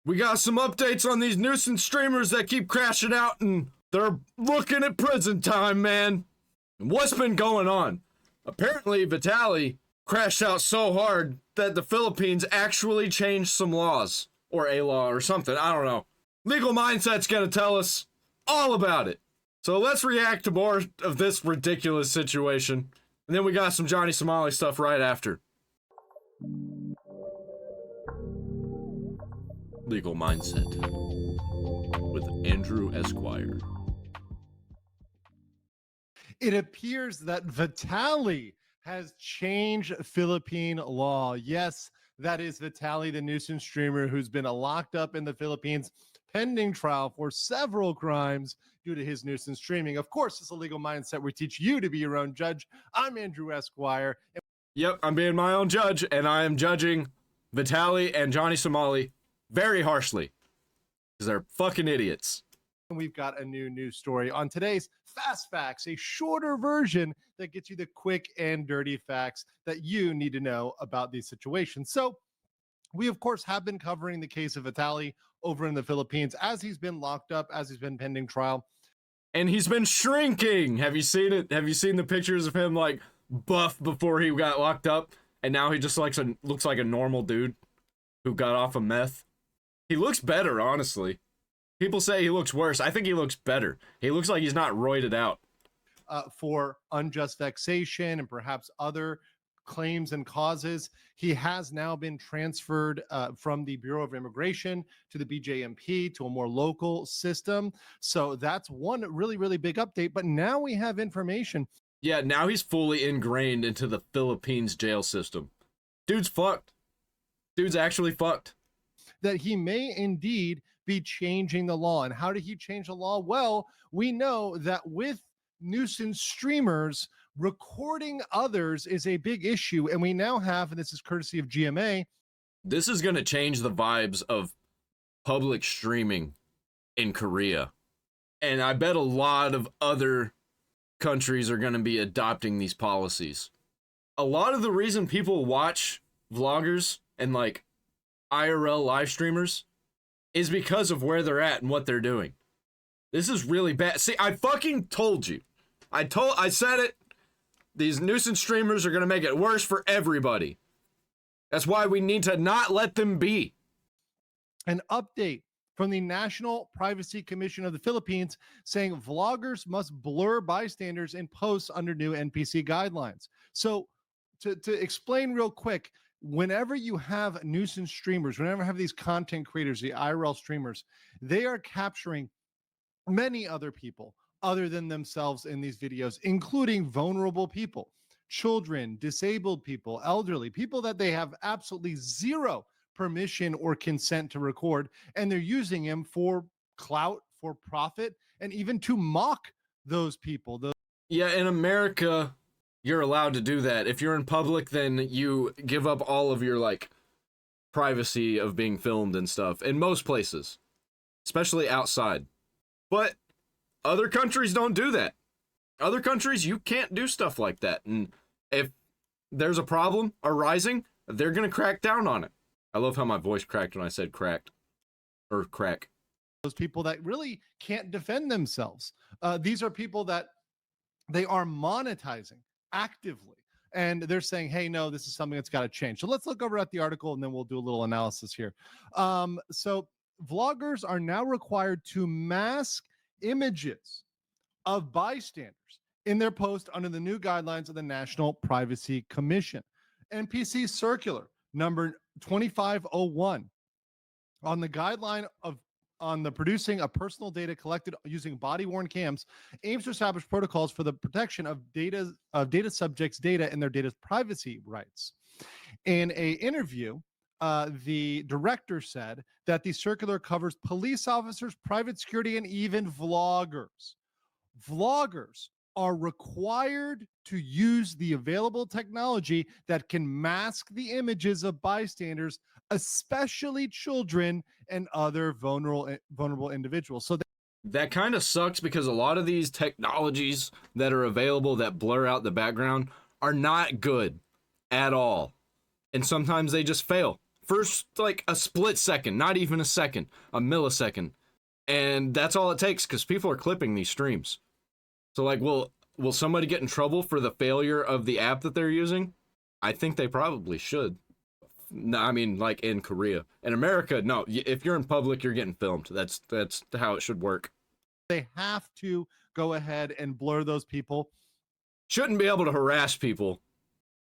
We got some updates on these nuisance streamers that keep crashing out and they're looking at prison time, man. What's been going on? Apparently, Vitaly crashed out so hard that the Philippines actually changed some laws. Or a law or something, I don't know. Legal Mindset's gonna tell us all about it. So let's react to more of this ridiculous situation. And then we got some Johnny Somali stuff right after. Legal Mindset with Andrew Esquire. It appears that Vitaly has changed Philippine law. Yes, that is Vitaly, the nuisance streamer who's been locked up in the Philippines pending trial for several crimes due to his nuisance streaming. Of course, it's a Legal Mindset. We teach you to be your own judge. I'm Andrew Esquire. Yep, I'm being my own judge, and I am judging Vitaly and Johnny Somali very harshly because they're fucking idiots. And we've got a new news story on today's Fast Facts, a shorter version that gets you the quick and dirty facts that you need to know about these situations. So we, of course, have been covering the case of Vitaly over in the Philippines as he's been locked up, as he's been pending trial. And he's been shrinking. Have you seen it? Have you seen the pictures of him like buff before he got locked up? And now he just looks like a normal dude who got off of meth. He looks better, honestly. People say he looks worse. I think he looks better. He looks like he's not roided out. For unjust vexation and perhaps other claims and causes. He has now been transferred from the Bureau of Immigration to the BJMP to a more local system. So that's one really, really big update. But now we have information. Yeah, now he's fully ingrained into the Philippines jail system. Dude's fucked. Dude's actually fucked. That he may indeed be changing the law. And how did he change the law? Well, we know that with nuisance streamers, recording others is a big issue. And we now have, and this is courtesy of GMA, this is going to change the vibes of public streaming in Korea. And I bet a lot of other countries are going to be adopting these policies. A lot of the reason people watch vloggers and like IRL live streamers is because of where they're at and what they're doing. This is really bad. See, I fucking told you. I said it. These nuisance streamers are going to make it worse for everybody. That's why we need to not let them be. An update from the National Privacy Commission of the Philippines saying vloggers must blur bystanders in posts under new NPC guidelines. So to explain real quick, whenever you have nuisance streamers, whenever you have these content creators, the IRL streamers, they are capturing many other people other than themselves in these videos, including vulnerable people, children, disabled people, elderly, people that they have absolutely zero permission or consent to record, and they're using him for clout, for profit, and even to mock those people. Yeah, in America, you're allowed to do that. If you're in public, then you give up all of your like privacy of being filmed and stuff in most places, especially outside. But other countries don't do that. Other countries, you can't do stuff like that. And if there's a problem arising, they're going to crack down on it. I love how my voice cracked when I said cracked. Or crack. Those people that really can't defend themselves. These are people that they are monetizing actively. And they're saying, hey, no, this is something that's got to change. So let's look over at the article and then we'll do a little analysis here. So vloggers are now required to mask images of bystanders in their post under the new guidelines of the National Privacy Commission. NPC Circular number 2501 on the guideline on the producing of personal data collected using body-worn cams aims to establish protocols for the protection of data subjects' data and their data's privacy rights. In an interview, the director said that the circular covers police officers, private security, and even vloggers. Vloggers are required to use the available technology that can mask the images of bystanders, especially children and other vulnerable individuals. So that kind of sucks because a lot of these technologies that are available that blur out the background are not good at all. And sometimes they just fail First, like a split second, not even a second, a millisecond. And that's all it takes because people are clipping these streams. So like, will somebody get in trouble for the failure of the app that they're using? I think they probably should. No, I mean, like in Korea. In America, no. If you're in public, you're getting filmed. That's how it should work. They have to go ahead and blur those people. Shouldn't be able to harass people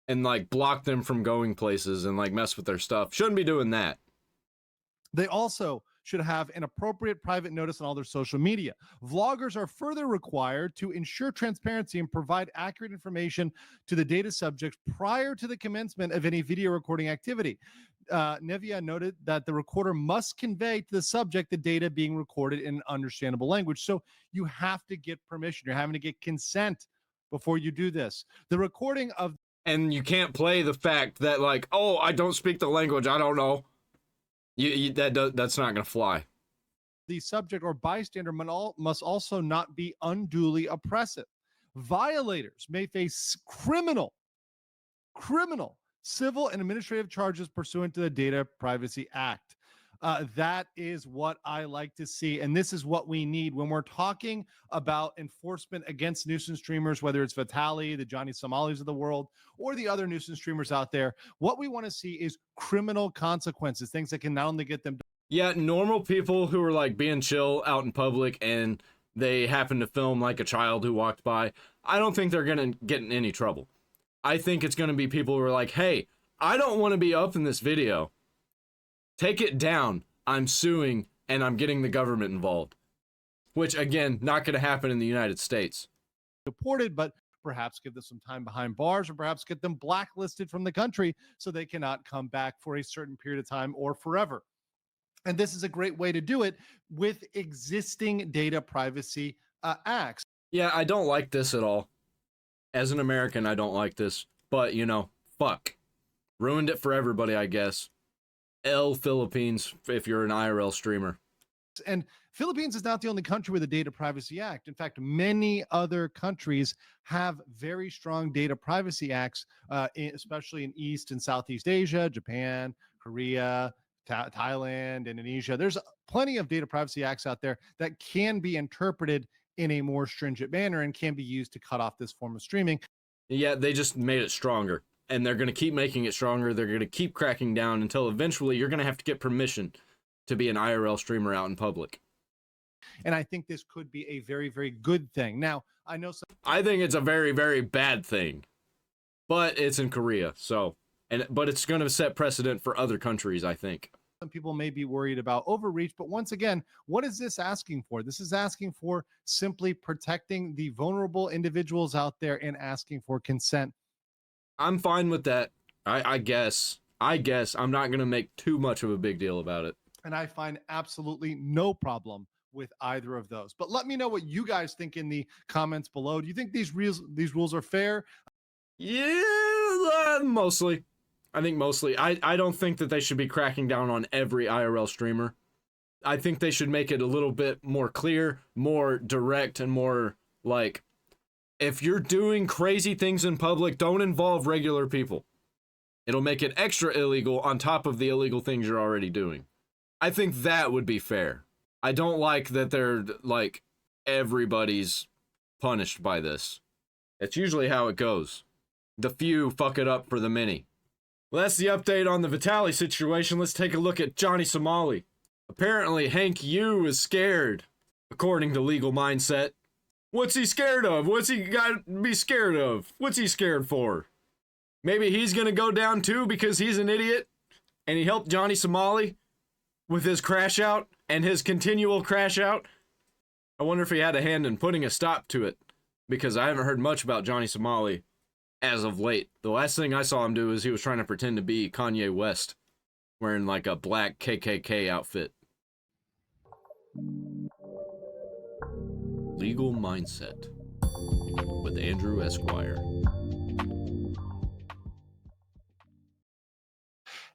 and like block them from going places and like mess with their stuff. Shouldn't be doing that. They also should have an appropriate private notice on all their social media. Vloggers are further required to ensure transparency and provide accurate information to the data subjects prior to the commencement of any video recording activity. Nevia noted that the recorder must convey to the subject the data being recorded in an understandable language. So you have to get permission. You're having to get consent before you do this. The recording of And you can't play the fact that like, oh, I don't speak the language. I don't know. That's not gonna fly. the subject or bystander must also not be unduly oppressive. Violators may face criminal, civil, and administrative charges pursuant to the Data Privacy Act. That is what I like to see. And this is what we need when we're talking about enforcement against nuisance streamers, whether it's Vitaly, the Johnny Somalis of the world, or the other nuisance streamers out there. What we want to see is criminal consequences, things that can not only get them. Yeah, normal people who are like being chill out in public and they happen to film like a child who walked by, I don't think they're going to get in any trouble. I think it's going to be people who are like, hey, I don't want to be up in this video. Take it down. I'm suing and I'm getting the government involved. Which, again, not going to happen in the United States. Deported, but perhaps give them some time behind bars or perhaps get them blacklisted from the country so they cannot come back for a certain period of time or forever. And this is a great way to do it with existing data privacy acts. Yeah, I don't like this at all. As an American, I don't like this. But, you know, fuck. Ruined it for everybody, I guess. Philippines, if you're an IRL streamer. And Philippines is not the only country with a Data Privacy Act. In fact, many other countries have very strong data privacy acts, especially in East and Southeast Asia, Japan, Korea, Thailand, Indonesia. There's plenty of data privacy acts out there that can be interpreted in a more stringent manner and can be used to cut off this form of streaming. Yeah, they just made it stronger. And they're going to keep making it stronger. They're going to keep cracking down until eventually you're going to have to get permission to be an IRL streamer out in public. And I think this could be a very, very good thing. Now, I think it's a very, very bad thing. But it's in Korea, so... But it's going to set precedent for other countries, I think. Some people may be worried about overreach, but once again, what is this asking for? This is asking for simply protecting the vulnerable individuals out there and asking for consent. I'm fine with that. I guess I'm not going to make too much of a big deal about it. And I find absolutely no problem with either of those. But let me know what you guys think in the comments below. Do you think these rules are fair? Yeah, mostly. I think mostly. I don't think that they should be cracking down on every IRL streamer. I think they should make it a little bit more clear, more direct, and more like, if you're doing crazy things in public, don't involve regular people. It'll make it extra illegal on top of the illegal things you're already doing. I think that would be fair. I don't like that they're like, everybody's punished by this. It's usually how it goes. The few fuck it up for the many. Well, that's the update on the Vitaly situation. Let's take a look at Johnny Somali. Apparently, Hank Yu is scared, according to Legal Mindset. What's he scared of? What's he got to be scared of? What's he scared for? Maybe he's going to go down too because he's an idiot and he helped Johnny Somali with his crash out and his continual crash out. I wonder if he had a hand in putting a stop to it because I haven't heard much about Johnny Somali as of late. The last thing I saw him do is he was trying to pretend to be Kanye West wearing like a black KKK outfit. Legal Mindset with Andrew Esquire.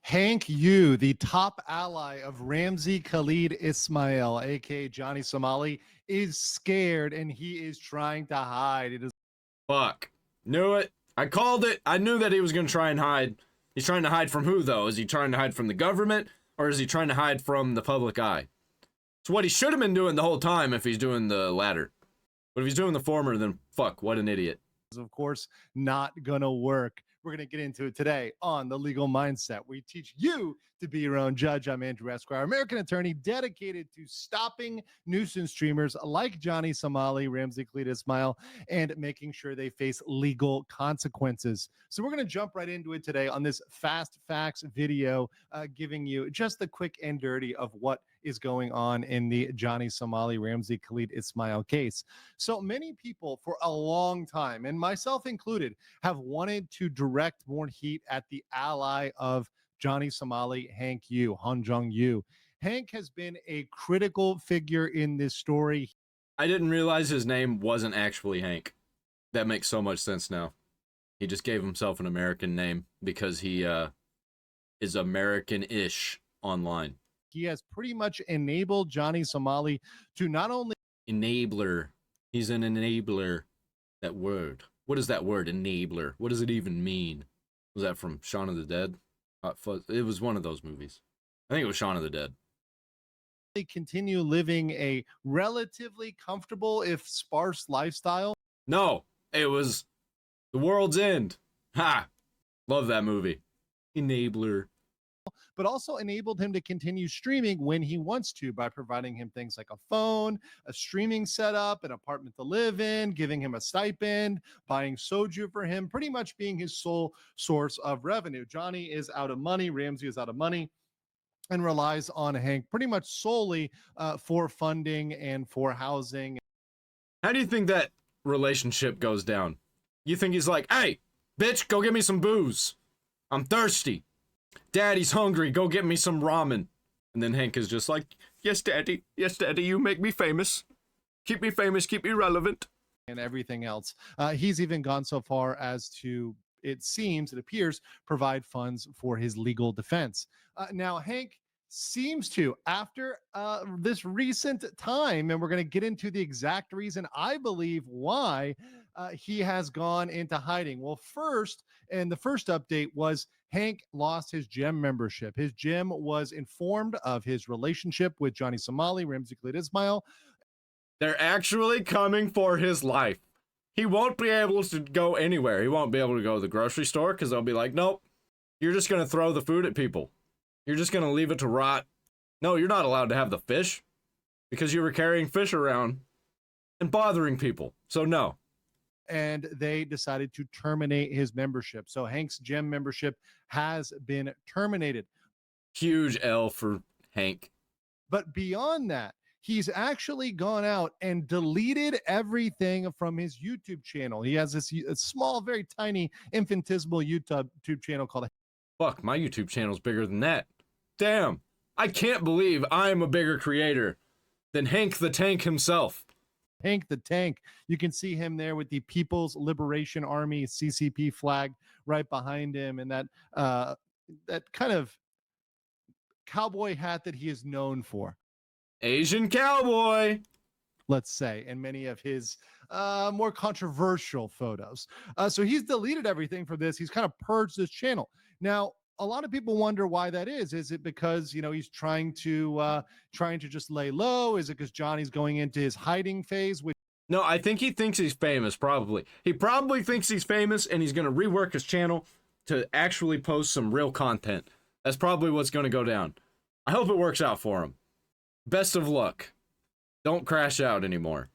Hank Yu, the top ally of Ramzi Khalid Ismail, aka Johnny Somali, is scared and he is trying to hide. It is fuck. Knew it. I called it. I knew that he was going to try and hide. He's trying to hide from who, though? Is he trying to hide from the government, or is he trying to hide from the public eye? It's what he should have been doing the whole time if he's doing the latter. But if he's doing the former, then fuck, what an idiot. Of course, not gonna work. We're gonna get into it today on The Legal Mindset. We teach you to be your own judge. I'm Andrew Esquire, American attorney dedicated to stopping nuisance streamers like Johnny Somali, Ramsey Khalid Ismail, and making sure they face legal consequences. So we're gonna jump right into it today on this Fast Facts video, giving you just the quick and dirty of what is going on in the Johnny Somali, Ramsey Khalid Ismail case. So many people for a long time, and myself included, have wanted to direct more heat at the ally of Johnny Somali, Hank Yu, Han Jung Yu. Hank has been a critical figure in this story. I didn't realize his name wasn't actually Hank. That makes so much sense now. He just gave himself an American name because he is American-ish online. He has pretty much enabled Johnny Somali to not only enabler. He's an enabler. That word. What is that word, enabler? What does it even mean? Was that from Shaun of the Dead? It was one of those movies. I think it was Shaun of the Dead. continue living a relatively comfortable, if sparse, lifestyle. No, it was The World's End. Ha! Love that movie. Enabler. But also enabled him to continue streaming when he wants to by providing him things like a phone, a streaming setup, an apartment to live in, giving him a stipend, buying soju for him, pretty much being his sole source of revenue. Johnny is out of money. Ramsey is out of money and relies on Hank pretty much solely for funding and for housing. How do you think that relationship goes down? You think he's like, hey, bitch, go get me some booze. I'm thirsty. Daddy's hungry. Go get me some ramen. And then Hank is just like, yes, daddy. Yes, daddy. You make me famous. Keep me famous. Keep me relevant. And everything else. He's even gone so far as to, it appears, provide funds for his legal defense. Now, Hank seems to, after this recent time, and we're going to get into the exact reason I believe why he has gone into hiding. Well, first, and the first update was Hank lost his gym membership. His gym was informed of his relationship with Johnny Somali, Ramsey Khalid Ismail. They're actually coming for his life. He won't be able to go anywhere. He won't be able to go to the grocery store because they'll be like, nope, you're just going to throw the food at people. You're just going to leave it to rot. No, you're not allowed to have the fish because you were carrying fish around and bothering people. So no. And they decided to terminate his membership. So Hank's gym membership has been terminated. Huge L for Hank. But beyond that, he's actually gone out and deleted everything from his YouTube channel. He has this small, very tiny, infinitesimal YouTube channel called. Fuck, my YouTube channel's bigger than that. Damn, I can't believe I'm a bigger creator than Hank the Tank himself. Hank the Tank. You can see him there with the People's Liberation Army CCP flag right behind him, and that kind of cowboy hat that he is known for. Asian cowboy, let's say, in many of his more controversial photos. So he's deleted everything from this. He's kind of purged this channel. Now, a lot of people wonder why that is. Is it because, he's trying to just lay low? Is it because Johnny's going into his hiding phase? No, I think he thinks he's famous, probably. He probably thinks he's famous, and he's going to rework his channel to actually post some real content. That's probably what's going to go down. I hope it works out for him. Best of luck. Don't crash out anymore.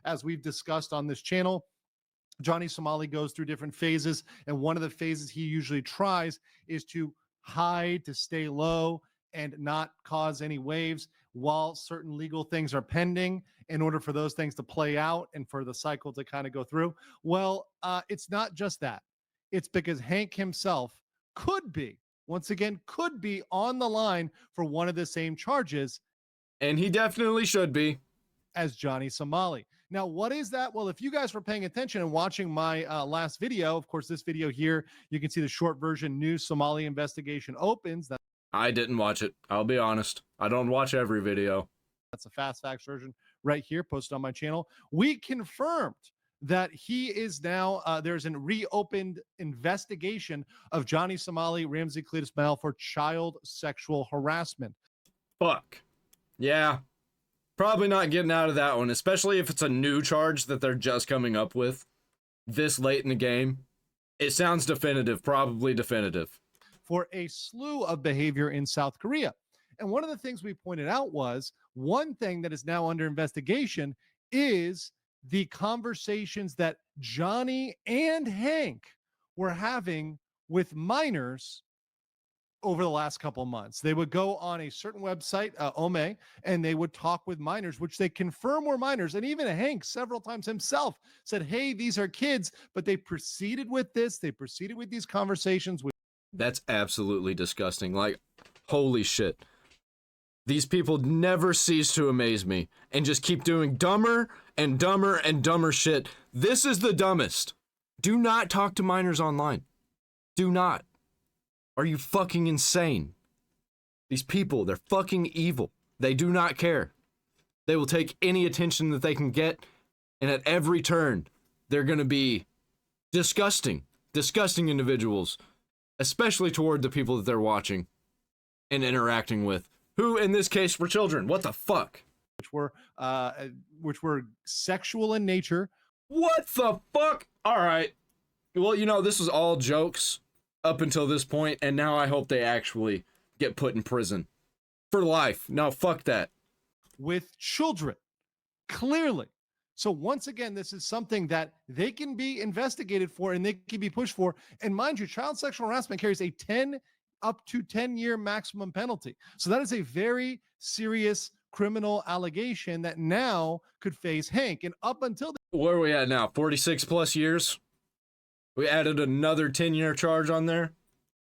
As we've discussed on this channel, Johnny Somali goes through different phases, and one of the phases he usually tries is to hide, to stay low, and not cause any waves while certain legal things are pending in order for those things to play out and for the cycle to kind of go through. Well, it's not just that. It's because Hank himself could be on the line for one of the same charges. And he definitely should be. As Johnny Somali. Now, what is that? Well, if you guys were paying attention and watching my last video, of course, this video here, you can see the short version, new Somali investigation opens. I didn't watch it. I'll be honest. I don't watch every video. That's a fast facts version right here, posted on my channel. We confirmed that he is now, there's a reopened investigation of Johnny Somali, Ramsey Cletus Mel for child sexual harassment. Fuck. Yeah. Probably not getting out of that one, especially if it's a new charge that they're just coming up with this late in the game. It sounds definitive, probably definitive. For a slew of behavior in South Korea. And one of the things we pointed out was one thing that is now under investigation is the conversations that Johnny and Hank were having with minors over the last couple months. They would go on a certain website, Ome, and they would talk with minors, which they confirm were minors. And even Hank several times himself said, hey, these are kids, but they proceeded with this. They proceeded with these conversations with. That's absolutely disgusting. Like, holy shit. These people never cease to amaze me and just keep doing dumber and dumber and dumber shit. This is the dumbest. Do not talk to minors online. Do not. Are you fucking insane? These people, they're fucking evil. They do not care. They will take any attention that they can get, and at every turn, they're going to be disgusting individuals, especially toward the people that they're watching and interacting with, who in this case were children. What the fuck? Which were sexual in nature. What the fuck? All right. Well, you know, this was all jokes up until this point, and now I hope they actually get put in prison for life. No, fuck that. With children, clearly. So once again, this is something that they can be investigated for and they can be pushed for. And mind you, child sexual harassment carries a 10 up to 10-year maximum penalty. So that is a very serious criminal allegation that now could face Hank. And up until where are we at now? 46 plus years? We added another 10-year charge on there.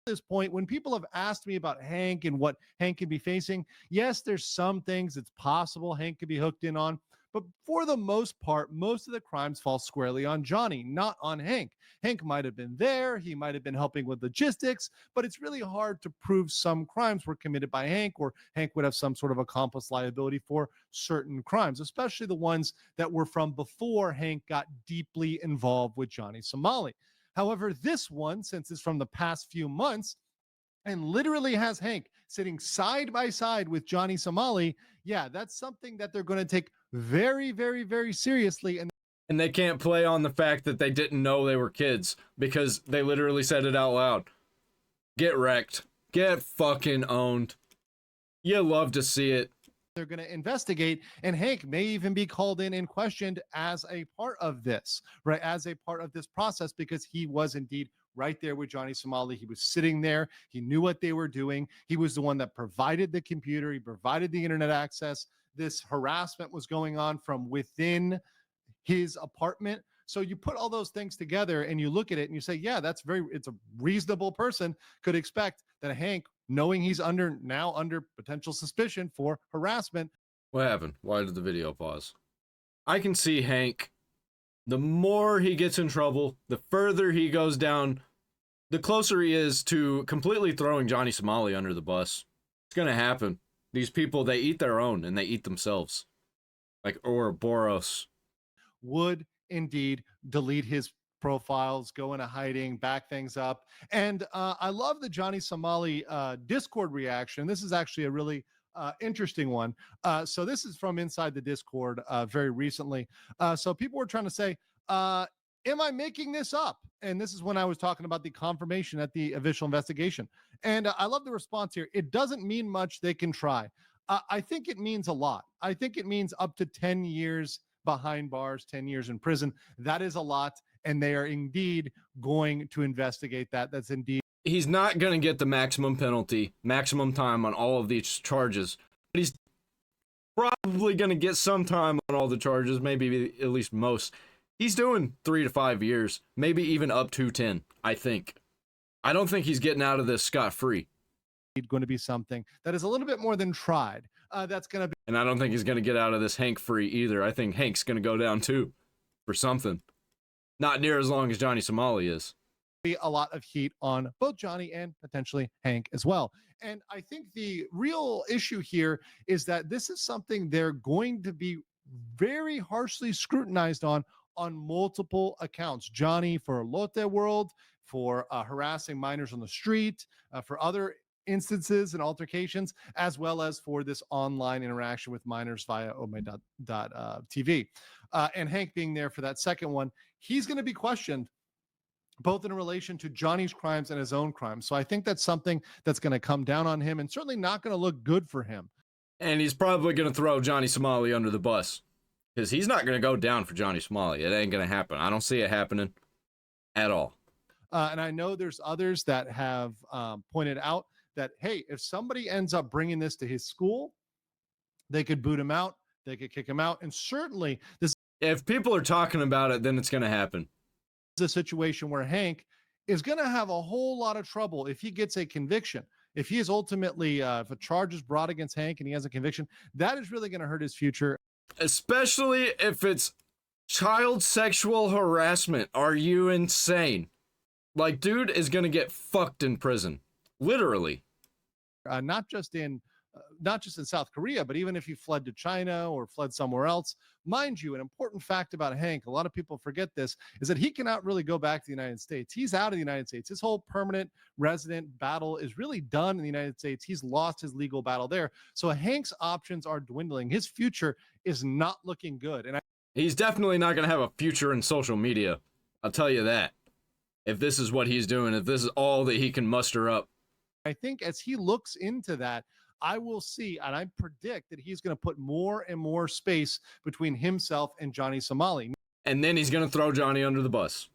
This point, when people have asked me about Hank and what Hank could be facing, yes, there's some things it's possible Hank could be hooked in on, but for the most part, most of the crimes fall squarely on Johnny, not on Hank. Hank might have been there, he might have been helping with logistics, but it's really hard to prove some crimes were committed by Hank, or Hank would have some sort of accomplice liability for certain crimes, especially the ones that were from before Hank got deeply involved with Johnny Somali. However, this one, since it's from the past few months and literally has Hank sitting side by side with Johnny Somali, yeah, that's something that they're going to take very, very, very seriously. And they can't play on the fact that they didn't know they were kids because they literally said it out loud. Get wrecked. Get fucking owned. You love to see it. They're going to investigate, and Hank may even be called in and questioned as a part of this, right? As a part of this process, because he was indeed right there with Johnny Somali. He was sitting there. He knew what they were doing. He was the one that provided the computer. He provided the internet access. This harassment was going on from within his apartment. So you put all those things together and you look at it and you say, yeah, it's a reasonable person could expect that Hank, knowing he's now under potential suspicion for harassment. What happened? Why did the video pause? I can see Hank, the more he gets in trouble, the further he goes down, the closer he is to completely throwing Johnny Somali under the bus. It's going to happen. These people, they eat their own and they eat themselves. Like Ouroboros. Would indeed delete his profiles, go into hiding, back things up. And I love the Johnny Somali Discord reaction. This is actually a really interesting one. So this is from inside the Discord very recently. So people were trying to say, am I making this up? And this is when I was talking about the confirmation at the official investigation. And I love the response here. It doesn't mean much. They can try. I think it means a lot. I think it means up to 10 years behind bars, 10 years in prison. That is a lot. And they are indeed going to investigate that. That's indeed. He's not going to get the maximum penalty, maximum time on all of these charges. But he's probably going to get some time on all the charges, maybe at least most. He's doing 3 to 5 years, maybe even up to 10, I think. I don't think he's getting out of this scot-free. Going to be something that is a little bit more than tried. That's going to be. And I don't think he's going to get out of this Hank free either. I think Hank's going to go down too for something. Not near as long as Johnny Somali is. Be a lot of heat on both Johnny and potentially Hank as well. And I think the real issue here is that this is something they're going to be very harshly scrutinized on on multiple accounts. Johnny for Lotte World, for harassing minors on the street, for other instances and altercations, as well as for this online interaction with minors via TV. And Hank being there for that second one, he's going to be questioned both in relation to Johnny's crimes and his own crimes. So I think that's something that's going to come down on him and certainly not going to look good for him. And he's probably going to throw Johnny Somali under the bus because he's not going to go down for Johnny Somali. It ain't going to happen. I don't see it happening at all. And I know there's others that have pointed out that, hey, if somebody ends up bringing this to his school, they could boot him out, they could kick him out. And certainly this, if people are talking about it, then it's going to happen. Is a situation where Hank is going to have a whole lot of trouble if he gets a conviction. If he is ultimately, if a charge is brought against Hank and he has a conviction, that is really going to hurt his future. Especially if it's child sexual harassment. Are you insane? Like, dude is going to get fucked in prison. Literally. Not just in South Korea, but even if he fled to China or fled somewhere else. Mind you, an important fact about Hank, a lot of people forget this, is that he cannot really go back to the United States. He's out of the United States. His whole permanent resident battle is really done in the United States. He's lost his legal battle there. So Hank's options are dwindling. His future is not looking good. And he's definitely not going to have a future in social media. I'll tell you that. If this is what he's doing, if this is all that he can muster up. I think as he looks into that, I will see, and I predict that he's going to put more and more space between himself and Johnny Somali. And then he's going to throw Johnny under the bus.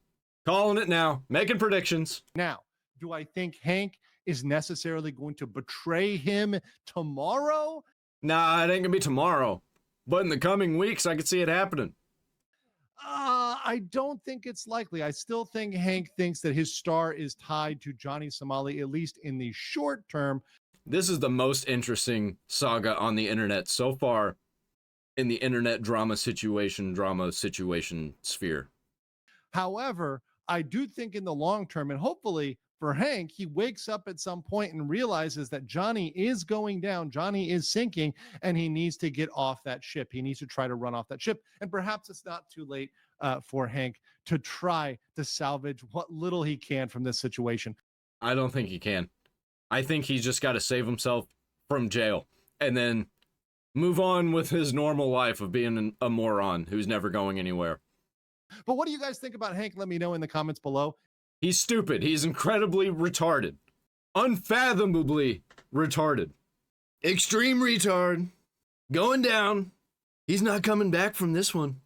Calling it now, making predictions. Now, do I think Hank is necessarily going to betray him tomorrow? Nah, it ain't going to be tomorrow. But in the coming weeks, I could see it happening. I don't think it's likely. I still think Hank thinks that his star is tied to Johnny Somali, at least in the short term. This is the most interesting saga on the internet so far in the internet drama situation sphere. However, I do think in the long term, and hopefully for Hank, he wakes up at some point and realizes that Johnny is going down, Johnny is sinking, and he needs to get off that ship. He needs to try to run off that ship. And perhaps it's not too late for Hank to try to salvage what little he can from this situation. I don't think he can. I think he's just got to save himself from jail and then move on with his normal life of being a moron who's never going anywhere. But what do you guys think about Hank? Let me know in the comments below. He's stupid. He's incredibly retarded. Unfathomably retarded. Extreme retard. Going down. He's not coming back from this one.